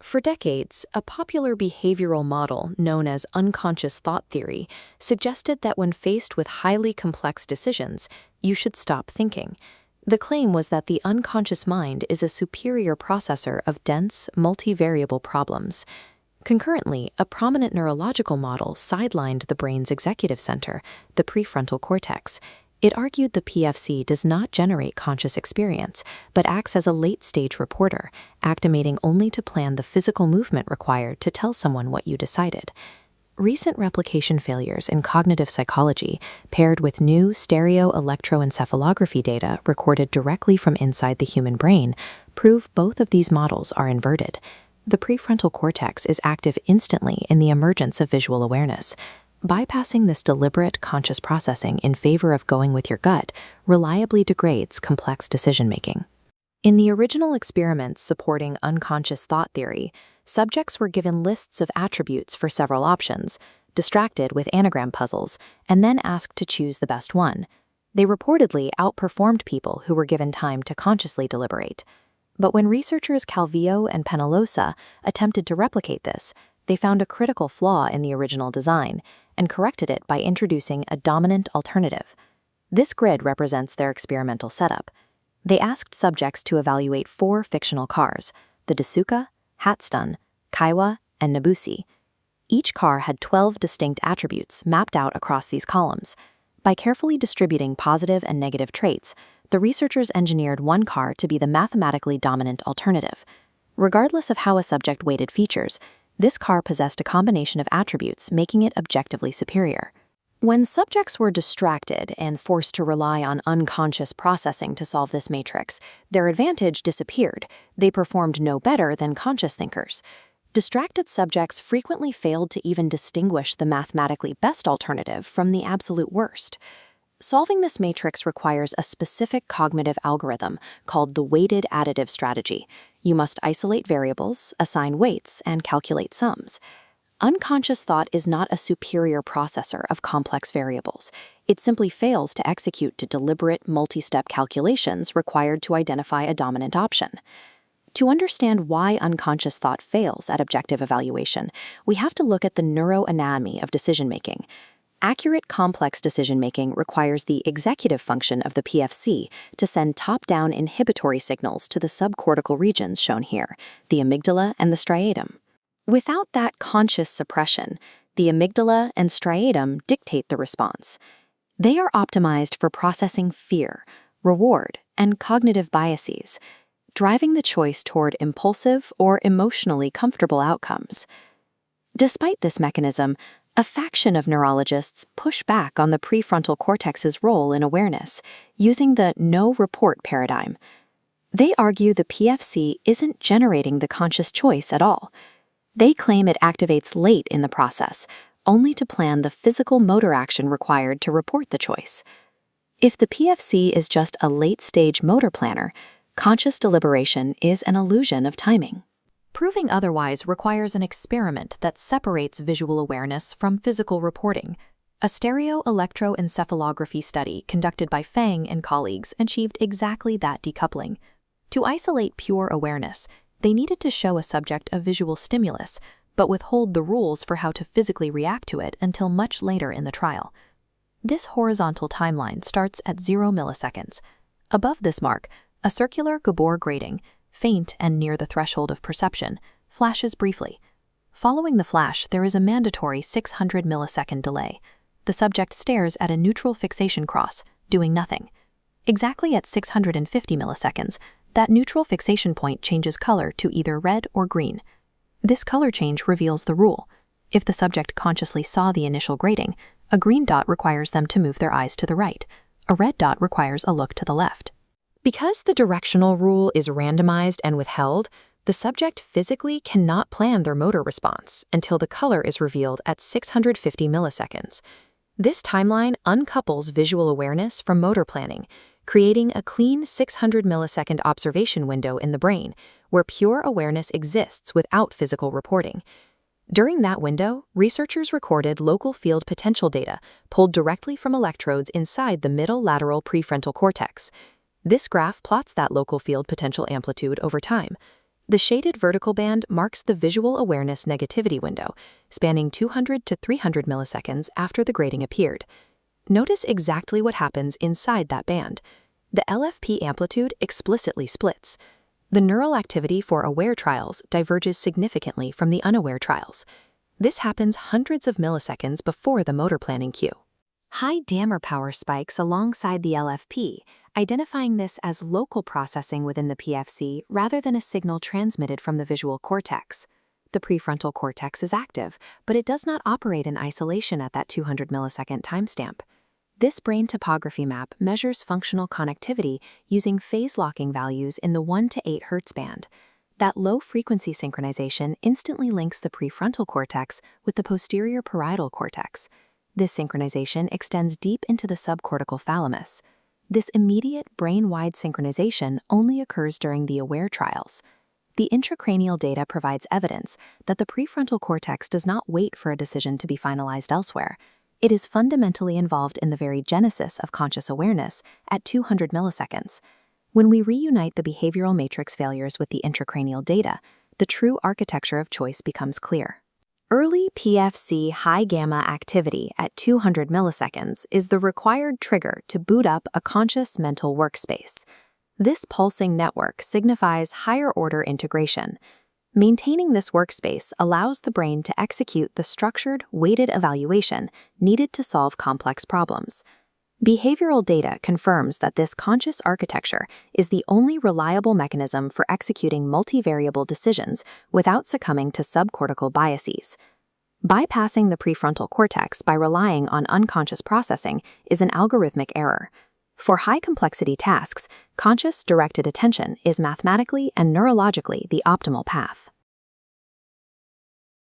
For decades, a popular behavioral model known as unconscious thought theory suggested that when faced with highly complex decisions, you should stop thinking. The claim was that the unconscious mind is a superior processor of dense, multivariable problems. Concurrently, a prominent neurological model sidelined the brain's executive center, the prefrontal cortex. It argued the PFC does not generate conscious experience, but acts as a late-stage reporter, activating only to plan the physical movement required to tell someone what you decided. Recent replication failures in cognitive psychology, paired with new stereo-electroencephalography data recorded directly from inside the human brain, prove both of these models are inverted. The prefrontal cortex is active instantly in the emergence of visual awareness. Bypassing this deliberate, conscious processing in favor of going with your gut reliably degrades complex decision-making. In the original experiments supporting unconscious thought theory, subjects were given lists of attributes for several options, distracted with anagram puzzles, and then asked to choose the best one. They reportedly outperformed people who were given time to consciously deliberate. But when researchers Calvillo and Penalosa attempted to replicate this, they found a critical flaw in the original design and corrected it by introducing a dominant alternative. This grid represents their experimental setup. They asked subjects to evaluate 4 fictional cars: the Desuka, Hatstun, Kaiwa, and Nabusi. Each car had 12 distinct attributes mapped out across these columns. By carefully distributing positive and negative traits, the researchers engineered one car to be the mathematically dominant alternative. Regardless of how a subject weighted features, this car possessed a combination of attributes, making it objectively superior. When subjects were distracted and forced to rely on unconscious processing to solve this matrix, their advantage disappeared. They performed no better than conscious thinkers. Distracted subjects frequently failed to even distinguish the mathematically best alternative from the absolute worst. Solving this matrix requires a specific cognitive algorithm called the weighted additive strategy. You must isolate variables, assign weights, and calculate sums. Unconscious thought is not a superior processor of complex variables. It simply fails to execute the deliberate, multi-step calculations required to identify a dominant option. To understand why unconscious thought fails at objective evaluation, we have to look at the neuroanatomy of decision-making. Accurate, complex decision-making requires the executive function of the PFC to send top-down inhibitory signals to the subcortical regions shown here, the amygdala and the striatum. Without that conscious suppression, the amygdala and striatum dictate the response. They are optimized for processing fear, reward, and cognitive biases, driving the choice toward impulsive or emotionally comfortable outcomes. Despite this mechanism, a faction of neurologists push back on the prefrontal cortex's role in awareness, using the no-report paradigm. They argue the PFC isn't generating the conscious choice at all. They claim it activates late in the process, only to plan the physical motor action required to report the choice. If the PFC is just a late-stage motor planner, conscious deliberation is an illusion of timing. Proving otherwise requires an experiment that separates visual awareness from physical reporting. A stereo-electroencephalography study conducted by Fang and colleagues achieved exactly that decoupling. To isolate pure awareness, they needed to show a subject a visual stimulus, but withhold the rules for how to physically react to it until much later in the trial. This horizontal timeline starts at 0 milliseconds. Above this mark, a circular Gabor grating, faint and near the threshold of perception, flashes briefly. Following the flash, there is a mandatory 600 millisecond delay. The subject stares at a neutral fixation cross, doing nothing. Exactly at 650 milliseconds, that neutral fixation point changes color to either red or green. This color change reveals the rule. If the subject consciously saw the initial grating, a green dot requires them to move their eyes to the right. A red dot requires a look to the left. Because the directional rule is randomized and withheld, the subject physically cannot plan their motor response until the color is revealed at 650 milliseconds. This timeline uncouples visual awareness from motor planning, creating a clean 600 millisecond observation window in the brain where pure awareness exists without physical reporting. During that window, researchers recorded local field potential data pulled directly from electrodes inside the middle lateral prefrontal cortex. This graph plots that local field potential amplitude over time. The shaded vertical band marks the visual awareness negativity window, spanning 200 to 300 milliseconds after the grating appeared. Notice exactly what happens inside that band. The LFP amplitude explicitly splits. The neural activity for aware trials diverges significantly from the unaware trials. This happens hundreds of milliseconds before the motor planning cue. High dammer power spikes alongside the LFP, identifying this as local processing within the PFC rather than a signal transmitted from the visual cortex. The prefrontal cortex is active, but it does not operate in isolation at that 200 millisecond timestamp. This brain topography map measures functional connectivity using phase locking values in the 1 to 8 Hz band. That low-frequency synchronization instantly links the prefrontal cortex with the posterior parietal cortex. This synchronization extends deep into the subcortical thalamus. This immediate brain-wide synchronization only occurs during the aware trials. The intracranial data provides evidence that the prefrontal cortex does not wait for a decision to be finalized elsewhere. It is fundamentally involved in the very genesis of conscious awareness at 200 milliseconds. When we reunite the behavioral matrix failures with the intracranial data, the true architecture of choice becomes clear. Early PFC high gamma activity at 200 milliseconds is the required trigger to boot up a conscious mental workspace. This pulsing network signifies higher-order integration. Maintaining this workspace allows the brain to execute the structured, weighted evaluation needed to solve complex problems. Behavioral data confirms that this conscious architecture is the only reliable mechanism for executing multivariable decisions without succumbing to subcortical biases. Bypassing the prefrontal cortex by relying on unconscious processing is an algorithmic error. For high-complexity tasks, conscious directed attention is mathematically and neurologically the optimal path.